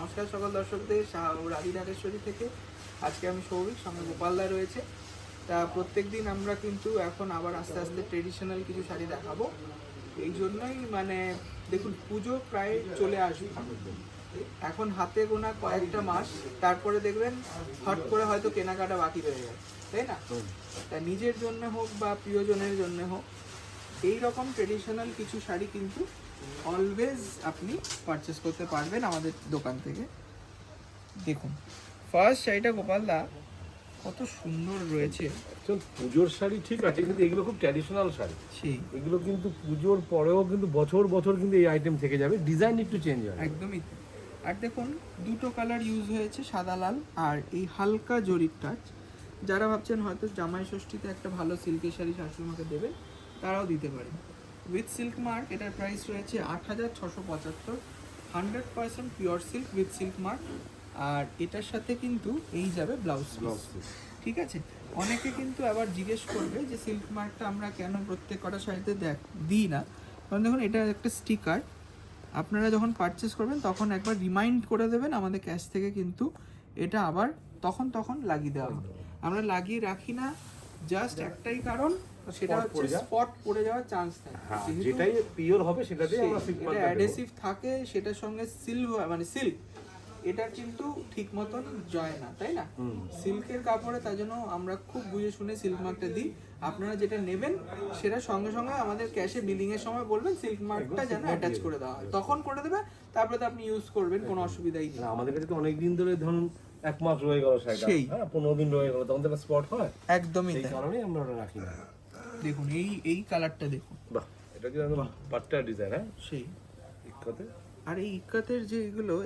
নমস্কার সকল দর্শকদের, রাধি রাধেশ্বরী থেকে। আজকে আমি সৌভিক, সঙ্গে গোপালদা রয়েছে। তা প্রত্যেক দিন আমরা কিন্তু এখন আবার আস্তে আস্তে ট্রেডিশনাল কিছু শাড়ি দেখাবো। এই জন্যই মানে দেখুন, পুজো প্রায় চলে আসবে, এখন হাতে গোনা কয়েকটা মাস, তারপরে দেখবেন হট করে হয়তো কেনাকাটা বাকি রয়ে যায়, তাই না? তা নিজের জন্য হোক বা প্রিয়জনের জন্য হোক, এই রকম ট্রেডিশনাল কিছু শাড়ি কিন্তু অলওয়েজ আপনি পারচেস করতে পারবেন আমাদের দোকান থেকে। দেখুন ফার্স্ট শাড়িটা গোপালদা কত সুন্দর রয়েছে। পুজোর শাড়ি ঠিক আছে, কিন্তু এগুলো খুব ট্র্যাডিশনাল শাড়ি। সেই এগুলো কিন্তু পুজোর পরেও কিন্তু বছর বছর কিন্তু এই আইটেম থেকে যাবে, ডিজাইন একটু চেঞ্জ হয়। একদমই। আর দেখুন দুটো কালার ইউজ হয়েছে, সাদা লাল আর এই হালকা জরির টাচ। যারা ভাবছেন হয়তো জামাই ষষ্ঠীতে একটা ভালো সিল্কের শাড়ি শাশুড়িমাকে দেবে, তারাও দিতে পারেন। উইথ সিল্ক মার্ক এটার প্রাইস রয়েছে ৮,৬৭৫। 100% pure silk with silk mark. আর এটার সাথে কিন্তু এই যাবে ব্লাউজ পিস, ঠিক আছে? অনেকে কিন্তু আবার জিজ্ঞেস করবে যে সিল্ক মার্কটা আমরা কেন প্রত্যেক কটা শাড়িতে দিই না। কারণ দেখুন, এটা একটা স্টিকার, আপনারা যখন পারচেস করবেন তখন একবার রিমাইন্ড করে দেবেন আমাদের ক্যাশ থেকে, কিন্তু এটা আবার তখন লাগিয়ে দেওয়া হবে। আমরা লাগিয়ে রাখি না জাস্ট একটাই কারণ, সেটা হচ্ছে স্পট পড়ে যাওয়ার চান্স থাকে। যেটাই পিওর হবে সেটাতেই আমরা সিল্ক এটা মার্ক অ্যাডহেসিভ থাকে, সেটার সঙ্গে সিল্ক মানে সিল্ক এটা কিন্তু ঠিক মতন জয় না, তাই না? সিল্কের কাপড়ে, তাই জন্য আমরা খুব বুঝে শুনে সিল্ক মার্কটা দিই। আপনারা যেটা নেবেন সেটা সঙ্গে সঙ্গে আমাদের ক্যাশে বিলিং এর সময় বলবেন সিল্ক মার্কটা যেন অ্যাটাচ করে দেওয়া হয়, তখন করে দেবে। তারপরে তো আপনি ইউজ করবেন, কোনো অসুবিধাই নেই। আমাদের কাছে তো অনেক দিন ধরে ধরুন 1 মাস রয়ে গেল শাড়িটা, হ্যাঁ 15 দিন রয়ে গেল, তখন তো একটা স্পট হয়। একদমই এই কারণেই আমরা ওটা রাখি না। দেখুন এই কালারটা দেখুন, বাহ, এটা কি একদম পাট্টা ডিজাইন। হ্যাঁ সেই ইক্কাতে। আর এই ইক্কাতের যে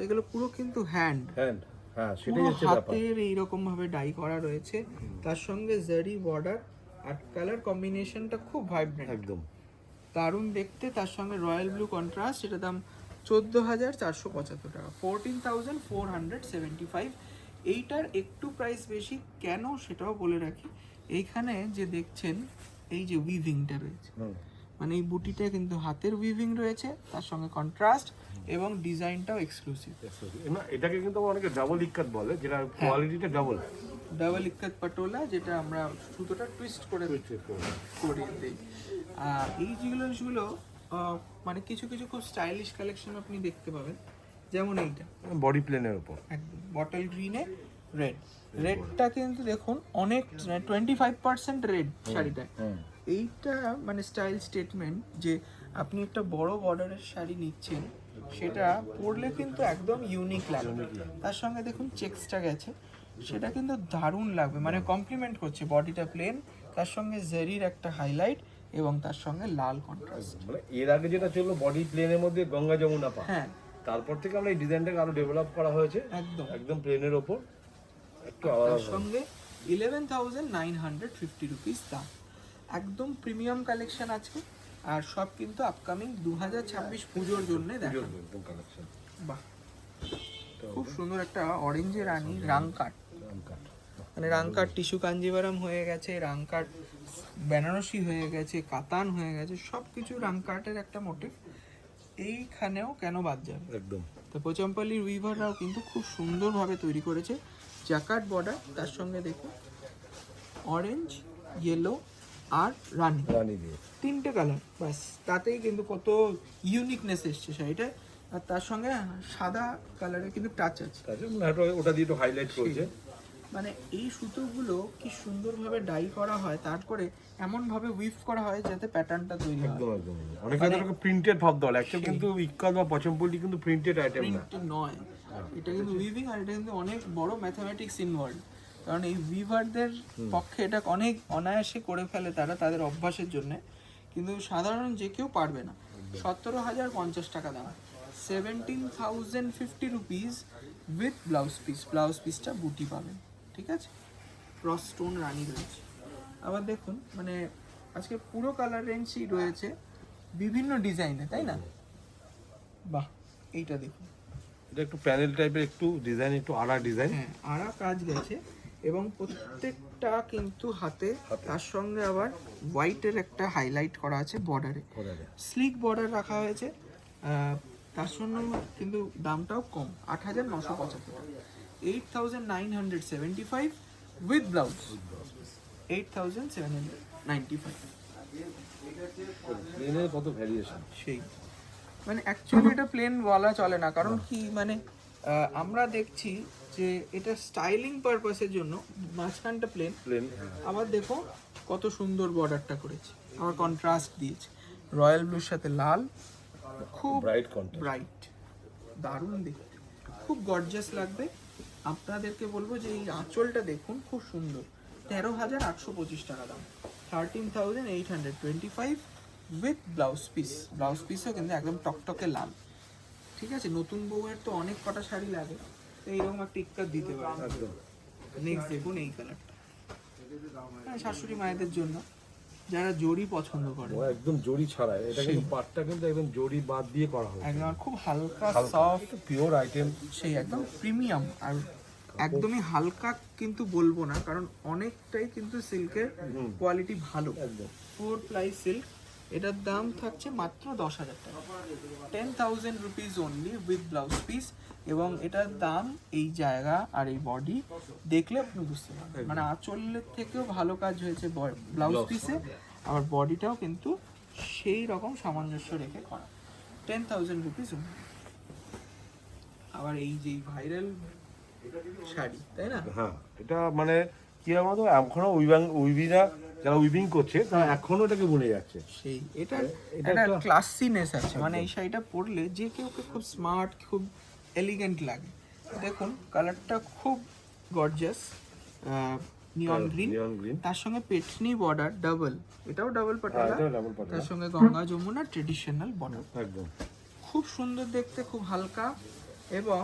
এগুলো পুরো কিন্তু হ্যান্ড, হ্যাঁ সেটাই পুরো হচ্ছে ব্যাপার। হাতের এইরকম ভাবে ডাই করা রয়েছে, তার সঙ্গে জারি বর্ডার আর কালার কম্বিনেশনটা খুব ভাইব্রেন্ট, একদম দারুণ দেখতে। তার সঙ্গে রয়্যাল ব্লু কন্ট্রাস্ট, এটা দাম 14,475 টাকা, 14,475। এইটার একটু প্রাইস বেশি কেন সেটাও বলে রাখি। এইখানে যে দেখছেন এই যে উইভিংটা রয়েছে, মানে এই বুটিটা কিন্তু হাতের উইভিং রয়েছে, তার সঙ্গে কন্ট্রাস্ট এবং ডিজাইনটাও এক্সক্লুসিভ। এটাকে কিন্তু অনেকে ডাবল ইক্কাত বলে, যেটা কোয়ালিটিটা ডাবল ইক্কাত পাটোলা, যেটা আমরা সুতোটা টুইস্ট করে দিই। আর এই জিনিসগুলো মানে কিছু কিছু খুব স্টাইলিশ কালেকশন আপনি দেখতে পাবেন, যেমন এইটা বডি প্লেনের উপর একদম বটল গ্রিনে রেডটা কিন্তু দেখুন অনেক 25% রেড শাড়িটায়। এইটা মানে স্টাইল স্টেটমেন্ট যে আপনি একটা বড় বর্ডারের শাড়ি নিচ্ছেন, সেটা পরলে কিন্তু একদম ইউনিক লাগবে। তার সঙ্গে দেখুন চেক্সটা গেছে, সেটা কিন্তু দারুণ লাগবে, মানে কমপ্লিমেন্ট করছে। বডিটা প্লেন, তার সঙ্গে জেরির একটা হাইলাইট এবং তার সঙ্গে লাল কন্ট্রাস্ট। মানে এর আগে যেটা ছিল বডি প্লেনের মধ্যে গঙ্গা যমুনা পা, হ্যাঁ, তারপর থেকে আমরা এই ডিজাইনটাকে আরো ডেভেলপ করা হয়েছে একদম প্লেনের ওপর একটু আলাদা। তার সঙ্গে 11,950 রুপিস দাম, একদম প্রিমিয়াম কালেকশন আছে। আর সব কিন্তু আপকামিং 2026 পুজোর জন্য দেখাবো। বাহ, খুব সুন্দর একটা অরেঞ্জের রানী রাংকাট, মানে রাংকাট টিস্যু কাঞ্জিভারাম হয়ে গেছে, রাংকাট বেনারসি হয়ে গেছে, কাতান হয়ে গেছে, সব কিছু রাংকাটের একটা মোটিভ এইখানেও কেন বাদ যাবে একদম। তো পোচামপাল্লির উইভাররাও কিন্তু খুব সুন্দরভাবে তৈরি করেছে। জ্যাকার্ড বর্ডার, তার সঙ্গে দেখুন অরেঞ্জ, ইয়েলো আর রানি দিয়ে 3টে কালার, বাস তাতেই কিন্তু কত ইউনিকনেস এসছে শাড়িটা। আর তার সঙ্গে সাদা কালারের কিন্তু টাচ আছে, ওটা দিয়ে একটু হাইলাইট করেছে। মানে এই সুতোগুলো কি সুন্দরভাবে ডাই করা হয়, তারপরে এমনভাবে উইভ করা হয় যাতে প্যাটার্নটা তৈরি হয়। একদম অনেকে এটাকে প্রিন্টেড ভাব দেয়, অ্যাকচুয়ালি কিন্তু ইক্কাত বা পচমপল্লি কিন্তু প্রিন্টেড আইটেম না, প্রিন্ট নয়, এটা কিন্তু উইভিং। আর এটা কিন্তু অনেক বড় ম্যাথমেটিক্স ইনভলভ, কারণ এই উইভারদের পক্ষে এটা অনেক অনায়াসে করে ফেলে তারা তাদের অভ্যাসের জন্য, কিন্তু সাধারণ যে কেউ পারবে না। 17,050 টাকা দাম, 17,050 rupees with blouse piece. Blouse পিসটা বুটি পাবেন, ঠিক আছে? ক্রস স্টোন রানি রয়েছে। আবার দেখুন, মানে আজকে পুরো কালার রেঞ্জই রয়েছে বিভিন্ন ডিজাইনে, তাই না? বাহ, এইটা দেখুন, এটা একটু প্যানেল টাইপের, একটু ডিজাইন, একটু আড়া ডিজাইন, হ্যাঁ আড়া কাজ গেছে এবং প্রত্যেকটা কিন্তু হাতে, তার সঙ্গে আবার হোয়াইটের একটা হাইলাইট করা আছে বর্ডারে, স্লিক বর্ডার রাখা হয়েছে। তার জন্য কিন্তু দামটাও কম, 8,975 টাকা। 8,975 উইথ ব্লাউজ, 8,795। প্লেনের কত ভ্যারিয়েশন! সেই মানে অ্যাকচুয়ালি এটা প্লেন বলা চলে না, কারণ কি মানে আমরা দেখছি যে এটা স্টাইলিং পারপাসের জন্য মাঝখানটা প্লেন, প্লেন আবার দেখো কত সুন্দর বর্ডারটা করেছে, আবার কন্ট্রাস্ট দিয়েছে রয়্যাল ব্লুর সাথে লাল, খুব ব্রাইট কন্ট্রাস্ট, ব্রাইট, দারুণ দেখতে, খুব গর্জাস লাগবে। আপনাদেরকে বলবো যে এই আঁচলটা দেখুন, খুব সুন্দর, 13,825 টাকা দাম, 13,825 উইথ ব্লাউজ পিস। ব্লাউজ পিসও কিন্তু একদম টকটকে লাল, ঠিক আছে। নতুন বউয়ের তো অনেক কটা শাড়ি লাগে, তো এইরকম একটা ইক্কার দিতে পারে। একদম। নেক্সট দেখুন এই কালারটা, হ্যাঁ শাশুড়ি মায়েদের জন্য, যারা জরি পছন্দ করে, ও একদম জরি ছাড়া, এটা কিন্তু পাটটা কিন্তু একদম জরি বাদ দিয়ে করা হয়েছে, একদম খুব হালকা সফট পিওর আইটেম, সেই একদম প্রিমিয়াম। আর একদমই হালকা কিন্তু বলবো না, কারণ অনেকটাই কিন্তু সিল্কের কোয়ালিটি ভালো, একদম 4 প্লাই সিল্ক। এটার দাম থাকছে মাত্র 10,000 টাকা, 10,000 rupees only with blouse piece. এবং এটার দাম এই জায়গা আর এই বডি দেখলে আপনি বুঝতে পারবেন, মানে আঁচলের থেকেও ভালো কাজ হয়েছে ব্লাউজ পিসে, আর বডিটাও কিন্তু সেই রকম সামঞ্জস্য রেখে করা, 10,000 রুপিস অনলি। আবার এই যে ভাইরাল শাড়ি, তাই না? হ্যাঁ, এটা মানে কি হয় বলতো, এখনো উইভিরা যারা উইভিং করছে তারা এখনো এটাকে বুনে যাচ্ছে। সেই এটা এটা একটা একটা ক্লাসিনেস আছে, মানে এই শাড়িটা পরলে যে কেউকে খুব স্মার্ট, খুব এলিগেন্ট লাগে। দেখুন কালারটা খুব গর্জিয়াস, নিয়ন গ্রিন, নিয়ন গ্রিন, তার সঙ্গে পেটনি বর্ডার ডাবল, এটাও ডাবল পাটালা, এটা ডাবল পাটলা, তার সঙ্গে গঙ্গা যমুনা ট্রেডিশনাল বর্ডার, একদম খুব সুন্দর দেখতে, খুব হালকা। এবং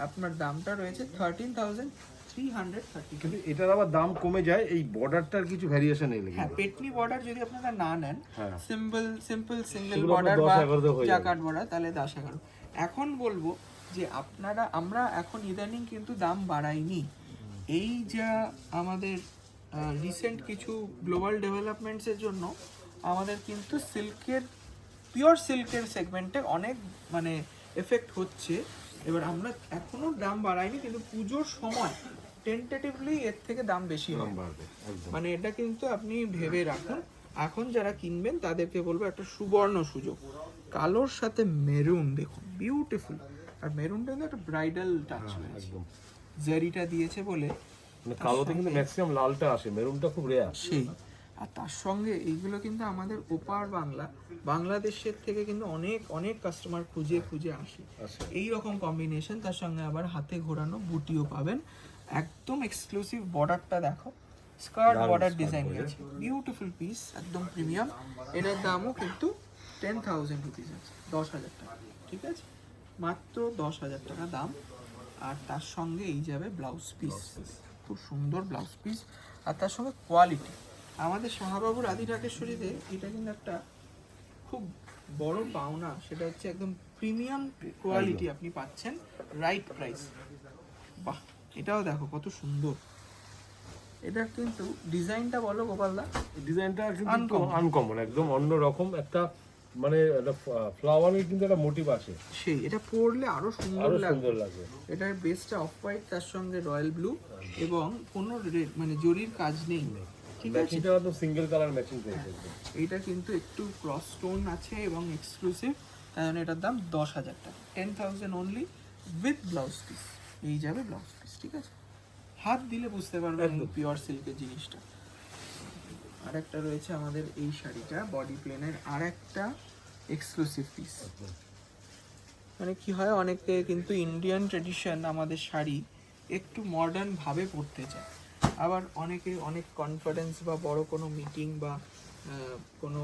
আপনার দামটা রয়েছে 13,330। কিন্তু এটার আবার দাম কমে যায় এই বর্ডারটার কিছু ভ্যারিয়েশন এলে। হ্যাঁ, পেটনি বর্ডার যদি আপনারা না নেন, হ্যাঁ, সিম্পল সিঙ্গেল সেগুলো বর্ডার আপনার বা 10-11 হয়ে যাবে। জাকার্ড বর্ডার, তাহলে 10-11। এখন বলবো যে আমরা এখন ইদানিং কিন্তু দাম বাড়াইনি, এই যা আমাদের রিসেন্ট কিছু গ্লোবাল ডেভেলপমেন্টসের জন্য আমাদের কিন্তু সিল্কের, পিওর সিল্কের সেগমেন্টে অনেক মানে এফেক্ট হচ্ছে। এবার আমরা এখনো দাম বাড়াইনি, কিন্তু পুজোর সময় টেন্টেটিভলি এর থেকে দাম বেশি দাম হবে, বাড়বে একদম। মানে এটা কিন্তু আপনি ভেবে রাখুন। এখন যারা কিনবেন তাদেরকে বলবো একটা সুবর্ণ সুযোগ, কালোর সাথে মেরুন দেখুন, বিউটিফুল। আর মেরুনটা কিন্তু একটা ব্রাইডাল টাচ রয়েছে, একদম জারিটা দিয়েছে বলে, মানে কালোতে কিন্তু ম্যাক্সিমাম লালটা আসে, মেরুনটা খুব রেয়ার। সেই। আর তার সঙ্গে এইগুলো কিন্তু আমাদের ওপার বাংলাদেশের থেকে কিন্তু অনেক অনেক কাস্টমার খুঁজে খুঁজে আসে আচ্ছা, এই রকম কম্বিনেশন। তার সঙ্গে আবার হাতে ঘোরানো বুটিও পাবেন, একদম এক্সক্লুসিভ। বর্ডারটা দেখো, স্কার্ট দারুণ বর্ডার skirt ডিজাইন border। আছে, বিউটিফুল পিস, একদম প্রিমিয়াম। এটার দামও কিন্তু 10,000 রুপিস আছে, 10,000 টাকা, ঠিক আছে, মাত্র 10,000 টাকা দাম। আর তার সঙ্গে এই যাবে ব্লাউজ পিস, খুব সুন্দর ব্লাউজ পিস, আর তার সঙ্গে কোয়ালিটি। আমাদের শাহবাবুর আদি ঢাকেশ্বরীতে এটা কিন্তু একটা খুব বড় পাওনা, সেটা হচ্ছে একদম প্রিমিয়াম কোয়ালিটি আপনি পাচ্ছেন রাইট প্রাইস। বাহ, এটাও দেখো কত সুন্দর, এটা কিন্তু ডিজাইনটা বলো গোপালদা। ডিজাইনটা কিন্তু Uncommon। আনকমন, একদম অন্য রকম একটা, মানে একটা ফ্লাওয়ারের কিন্তু একটা মোটিভ আছে, সেই এটা পরলে আরো সুন্দর আরো লাগবে। সুন্দর লাগবে। এটার বেসটা অফ হোয়াইট, তার সঙ্গে রয়্যাল ব্লু, এবং কোনো মানে জরির কাজ নেই, ঠিক আছে। ম্যাচিংটা তো সিঙ্গেল কালার ম্যাচিং করেছে। এইটা কিন্তু একটু ক্রস স্টোন আছে এবং এক্সক্লুসিভ, তাই জন্য এটার দাম 10,000 টাকা, 10,000 অনলি উইথ ব্লাউজ পিস। এই যাবে ব্লাউজ পিস, ঠিক আছে, হাত দিলে বুঝতে পারবেন পিওর সিল্কের জিনিসটা। আর একটা রয়েছে আমাদের এই শাড়িটা, বডি প্লেনের আর একটা এক্সক্লুসিভ পিস। মানে কি হয়, অনেকে কিন্তু ইন্ডিয়ান ট্রেডিশন আমাদের শাড়ি একটু মডার্ন ভাবে পরতে চায়, আবার অনেকে অনেক কনফারেন্স বা বড় কোনো মিটিং বা কোনো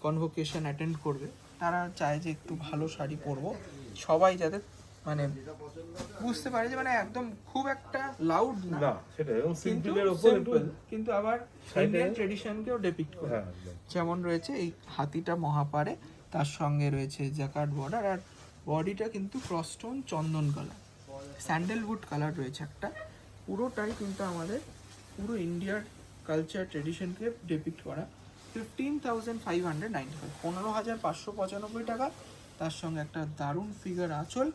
কনভোকেশন অ্যাটেন্ড করবে, তারা চায় যে একটু ভালো শাড়ি পরবো, সবাই যাতে মানে বুঝতে পারে যে মানে একদম খুব একটা লাউড না, না সেটা এরকম কিন্তু সিম্পলের উপর একটু, সিম্পল, কিন্তু আবার ইন্ডিয়ান ট্রেডিশনকেও ডেপিক্ট করে। হ্যাঁ একদম। যেমন রয়েছে এই হাতিটা মহাপারে, তার সঙ্গে রয়েছে জ্যাকার্ড বর্ডার, আর বডিটা কিন্তু ক্রসস্টোন চন্দন কালার, স্যান্ডেলউড কালার রয়েছে একটা, পুরোটাই কিন্তু আমাদের পুরো ইন্ডিয়ার কালচার ট্রেডিশনকে ডেপিক্ট করা। 15,595, 15,595 টাকা তার সঙ্গে একটা দারুণ ফিগার আঁচল,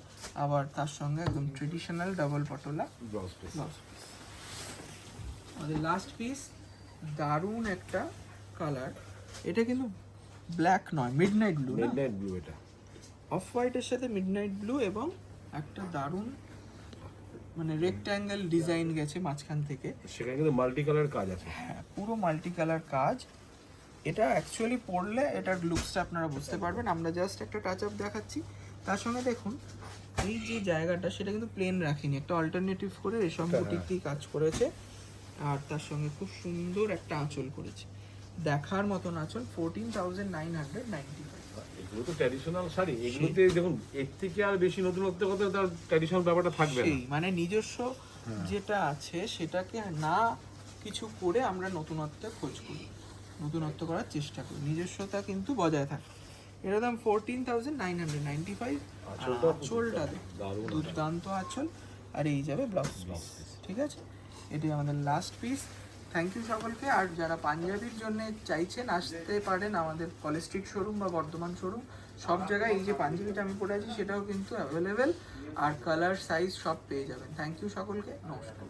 আবার তার সঙ্গে একদম traditional double patola blouse piece. Blouse. আমাদের লাস্ট পিস দারুণ একটা কালার, এটা কিন্তু ব্ল্যাক নয়, মিডনাইট ব্লু, মিডনাইট ব্লু এটা। অফ হোয়াইটের সাথে মিডনাইট ব্লু এবং একটা দারুণ মানে রেক্ট্যাঙ্গেল ডিজাইন গেছে মাঝখান থেকে। সেখানে কিন্তু মাল্টি কালার কাজ আছে। হ্যাঁ, পুরো মাল্টি কালার কাজ। এটা অ্যাকচুয়ালি পরলে এটার লুকসটা আপনারা বুঝতে পারবেন। আমরা জাস্ট একটা টাচ আপ দেখাচ্ছি। তার সঙ্গে দেখুন এই যে জায়গাটা সেটা কিন্তু প্লেন রাখিনি, একটা অল্টারনেটিভ করে রেশম বুটিক দিয়ে কাজ করেছে, আর তার সঙ্গে খুব সুন্দর একটা আঁচল করেছে, দেখার মতন আঁচল। 14,995। এগুলো তো ট্র্যাডিশনাল শাড়ি, এগুলোতে দেখুন এর থেকে আর বেশি নতুনত্ব করতে তার ট্র্যাডিশনাল ব্যাপারটা থাকবে না। সেই মানে নিজস্ব যেটা আছে সেটাকে না কিছু করে আমরা নতুনত্ব খোঁজ করি, নতুনত্ব করার চেষ্টা করি, নিজস্বতা কিন্তু বজায় থাকে। এর দাম 14,995। আঁচলটা দারুণ দুর্দান্ত আঁচল, আর এই যাবে ব্লাউজ পিস। ঠিক আছে, এটি আমাদের লাস্ট পিস। থ্যাংক ইউ সকলকে। আর যারা পাঞ্জাবির জন্য চাইছেন আসতে পারেন আমাদের কলেজ স্ট্রিট শোরুম বা বর্ধমান শোরুম, সব জায়গায় এই যে পাঞ্জাবিটা আমি পরে আছি সেটাও কিন্তু অ্যাভেলেবেল, আর কালার সাইজ সব পেয়ে যাবেন। থ্যাংক ইউ সকলকে, নমস্কার।